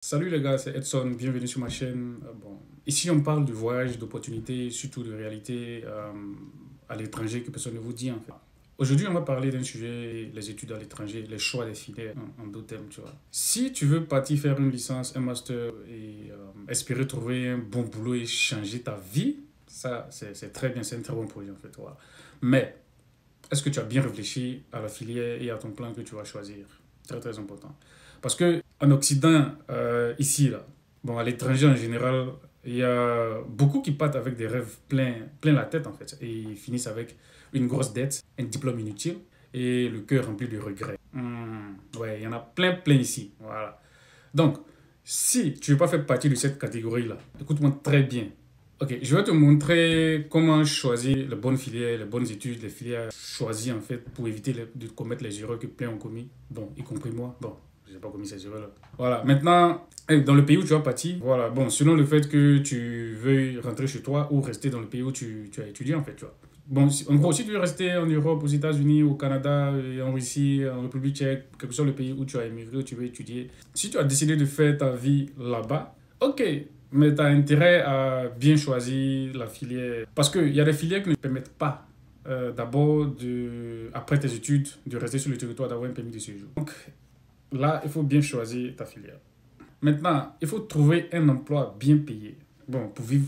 Salut les gars, c'est Edson, bienvenue sur ma chaîne. Ici on parle de voyage, d'opportunités, surtout de réalité à l'étranger que personne ne vous dit en fait. Aujourd'hui on va parler d'un sujet, les études à l'étranger, les choix des filières en deux thèmes, tu vois. Si tu veux partir faire une licence, un master et espérer trouver un bon boulot et changer ta vie, ça c'est très bien, c'est un très bon projet en fait, voilà. Mais est-ce que tu as bien réfléchi à la filière et à ton plan que tu vas choisir? Très très important. Parce que en Occident, ici, là, bon, à l'étranger en général, il y a beaucoup qui partent avec des rêves plein la tête en fait. Et ils finissent avec une grosse dette, un diplôme inutile et le cœur rempli de regrets. Ouais, il y en a plein ici. Voilà. Donc, si tu ne veux pas faire partie de cette catégorie-là, écoute-moi très bien. Ok, je vais te montrer comment choisir les bonnes filières, les bonnes études, les filières choisies en fait pour éviter de commettre les erreurs que plein ont commis. Bon, y compris moi. Bon, je n'ai pas commis ces erreurs-là. Voilà, maintenant, dans le pays où tu vas partir, voilà, bon, selon le fait que tu veuilles rentrer chez toi ou rester dans le pays où tu as étudié en fait, tu vois. Bon, en gros, si tu veux rester en Europe, aux États-Unis, au Canada, en Russie, en République tchèque, quel que soit le pays où tu as émigré, où tu veux étudier, si tu as décidé de faire ta vie là-bas, ok, mais tu as intérêt à bien choisir la filière. Parce qu'il y a des filières qui ne permettent pas d'abord, après tes études, de rester sur le territoire, d'avoir un permis de séjour. Donc là, il faut bien choisir ta filière. Maintenant, il faut trouver un emploi bien payé. Bon, pour vivre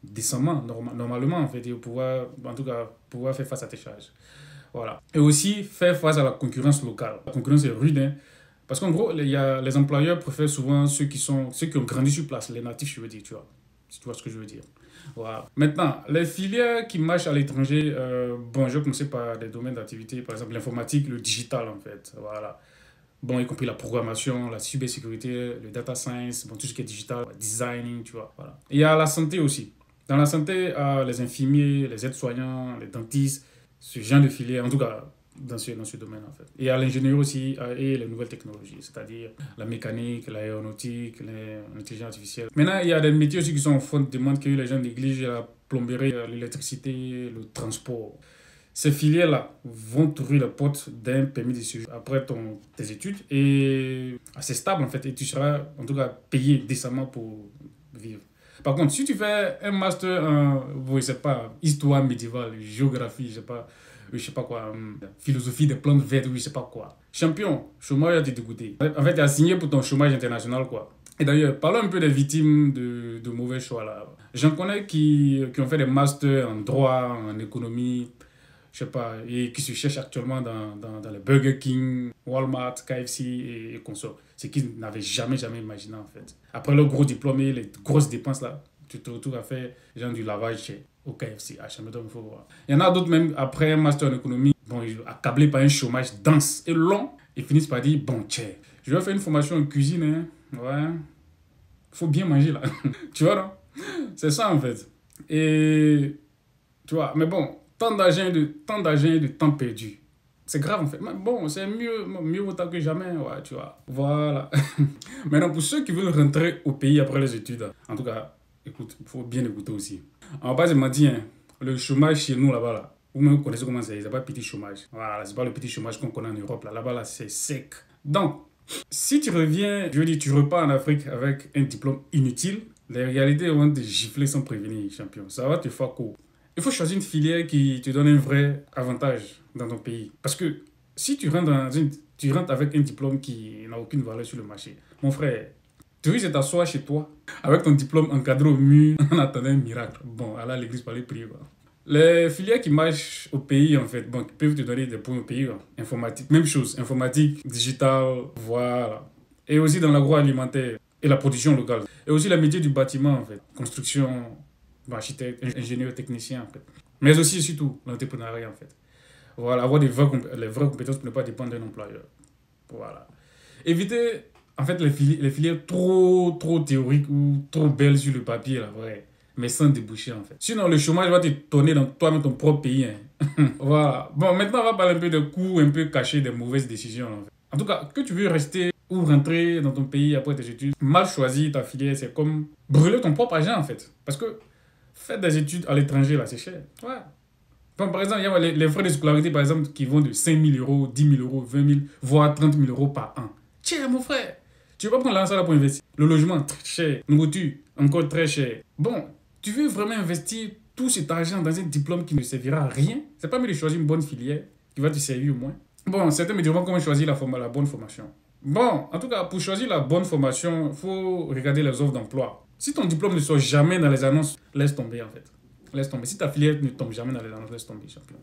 décemment, normalement, en fait, et pouvoir, en tout cas, pouvoir faire face à tes charges. Voilà. Et aussi faire face à la concurrence locale. La concurrence est rude, hein. Parce qu'en gros, les employeurs préfèrent souvent ceux qui ont grandi sur place, les natifs, je veux dire, tu vois. Si tu vois ce que je veux dire. Voilà. Maintenant, les filières qui marchent à l'étranger, bon, je vais commencer par des domaines d'activité, par exemple l'informatique, le digital, en fait. Voilà. Bon, y compris la programmation, la cybersécurité, le data science, bon, tout ce qui est digital, designing, tu vois. Voilà. Et il y a la santé aussi. Dans la santé, les infirmiers, les aides-soignants, les dentistes, ce genre de filière, en tout cas dans ce domaine en fait. Et à l'ingénierie aussi et les nouvelles technologies, c'est-à-dire la mécanique, l'aéronautique, l'intelligence artificielle. Maintenant, il y a des métiers aussi qui sont en forte demande que les gens négligent, la plomberie, l'électricité, le transport. Ces filières-là vont t'ouvrir la porte d'un permis de séjour après tes études et assez stable en fait. Et tu seras en tout cas payé décemment pour vivre. Par contre, si tu fais un master en, je sais pas, histoire médiévale, géographie, je sais pas quoi, philosophie des plantes vertes, je sais pas quoi. Champion, chômage a été dégoûté. En fait, tu as signé pour ton chômage international, quoi. Et d'ailleurs, parlons un peu des victimes de mauvais choix, là. J'en connais qui ont fait des masters en droit, en économie, je sais pas, et qui se cherchent actuellement dans les Burger King, Walmart, KFC et consorts. C'est qu'ils n'avaient jamais imaginé en fait. Après le gros diplôme et les grosses dépenses là, tu te retrouves à faire genre du lavage chez au KFC, à Chamberlain, il faut voir. Il y en a d'autres même après un master en économie, bon, accablés par un chômage dense et long, ils finissent par dire, bon, tiens, je vais faire une formation en cuisine, hein, ouais, faut bien manger là. Tu vois, non? C'est ça en fait. Et tu vois, mais bon, tant d'argent et de temps perdu. C'est grave en fait. Mais bon, c'est mieux vaut tard que jamais, ouais, tu vois. Voilà. Maintenant, pour ceux qui veulent rentrer au pays après les études, en tout cas, écoute, il faut bien écouter aussi. On va pas se mentir, hein, le chômage chez nous là-bas, là, vous-même vous connaissez comment c'est pas petit chômage. Voilà, c'est pas le petit chômage qu'on connaît en Europe, là-bas, là, c'est sec. Donc, si tu reviens, je veux dire, tu repars en Afrique avec un diplôme inutile, les réalités vont te gifler sans prévenir, champion. Ça va te faire court. Il faut choisir une filière qui te donne un vrai avantage dans ton pays. Parce que si tu rentres avec un diplôme qui n'a aucune valeur sur le marché, mon frère, tu risques de t'asseoir chez toi avec ton diplôme encadré au mur en attendant un miracle. Bon, aller à l'église pour aller prier, quoi. Les filières qui marchent au pays, en fait, bon, qui peuvent te donner des points au pays, quoi. Informatique, même chose, informatique, digital, voilà. Et aussi dans l'agroalimentaire et la production locale. Et aussi le métier du bâtiment, en fait. Construction, architecte, ingénieur, technicien, en fait. Mais aussi, surtout, l'entrepreneuriat, en fait. Voilà, avoir les vraies compétences pour ne pas dépendre d'un employeur. Voilà. Éviter, en fait, les filières trop théoriques ou trop belles sur le papier, là, ouais. Mais sans déboucher, en fait. Sinon, le chômage va te tourner dans toi-même ton propre pays, hein. Voilà. Bon, maintenant, on va parler un peu de coûts un peu cachés des mauvaises décisions, en fait. En tout cas, que tu veux rester ou rentrer dans ton pays après tes études, mal choisir ta filière, c'est comme brûler ton propre argent, en fait. Parce que faire des études à l'étranger, là, c'est cher. Ouais. Bon, par exemple, il y a les frais de scolarité, par exemple, qui vont de 5 000 euros, 10 000 euros, 20 000, voire 30 000 euros par an. Tiens, mon frère, Tu vas prendre l'argent là pour investir. Le logement, très cher. Nourriture, encore très cher. Bon, tu veux vraiment investir tout cet argent dans un diplôme qui ne servira à rien? C'est pas mieux de choisir une bonne filière qui va te servir au moins. Bon, certains me diront comment choisir la bonne formation. Bon, en tout cas, pour choisir la bonne formation, il faut regarder les offres d'emploi. Si ton diplôme ne sort jamais dans les annonces, laisse tomber en fait. Laisse tomber. Si ta filière ne tombe jamais dans les annonces, laisse tomber, champion.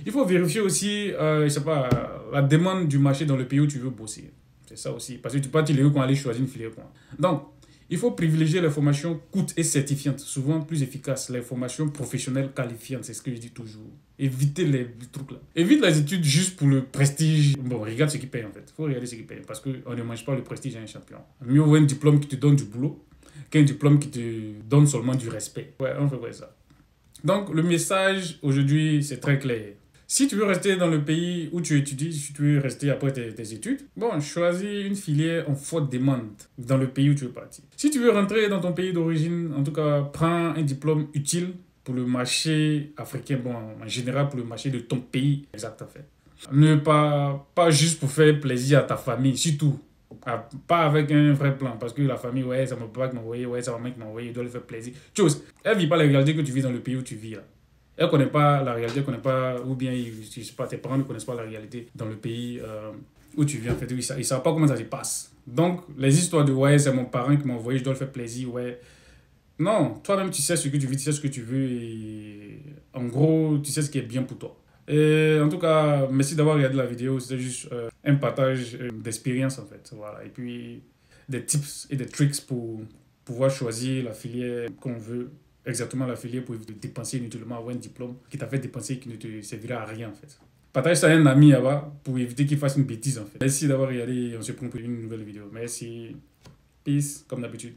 Il faut vérifier aussi, je sais pas, la demande du marché dans le pays où tu veux bosser. C'est ça aussi. Parce que tu peux pas dire qu'on aller choisir une filière. Donc, il faut privilégier les formations coûtes et certifiantes, souvent plus efficaces. Les formations professionnelles qualifiantes, c'est ce que je dis toujours. Évitez les trucs là. Évite les études juste pour le prestige. Bon, regarde ce qui paye en fait. Il faut regarder ce qui paye parce qu'on ne mange pas le prestige à un champion. Mieux vaut un diplôme qui te donne du boulot qu'un diplôme qui te donne seulement du respect. Ouais, on fait pas ça. Donc, le message aujourd'hui, c'est très clair. Si tu veux rester dans le pays où tu étudies, si tu veux rester après tes études, bon, choisis une filière en forte demande dans le pays où tu veux partir. Si tu veux rentrer dans ton pays d'origine, en tout cas, prends un diplôme utile pour le marché africain, bon, en général pour le marché de ton pays. Exact, en fait. Ne pas juste pour faire plaisir à ta famille, surtout. Pas avec un vrai plan, parce que la famille, ouais, ça ne peut pas m'envoyer, ouais, ça va m'envoyer, il doit lui faire plaisir. Chose, elle ne vit pas la réalité que tu vis dans le pays où tu vis, là. Elle ne connaît pas la réalité, elle connaît pas, ou bien je sais pas, tes parents ne connaissent pas la réalité dans le pays où tu vis. En fait, ils ne savent pas comment ça se passe. Donc, les histoires de ouais, c'est mon parent qui m'a envoyé, je dois le faire plaisir, ouais. Non, toi-même, tu sais ce que tu veux, tu sais ce que tu veux, et en gros, tu sais ce qui est bien pour toi. Et en tout cas, merci d'avoir regardé la vidéo. C'était juste un partage d'expérience, en fait. Voilà. Et puis, des tips et des tricks pour pouvoir choisir la filière qu'on veut. Exactement la filière pour éviter de dépenser inutilement, avoir un diplôme qui t'a fait dépenser et qui ne te servira à rien en fait. Partage ça à un ami là-bas pour éviter qu'il fasse une bêtise en fait. Merci d'avoir regardé et on se retrouve pour une nouvelle vidéo. Merci. Peace, comme d'habitude.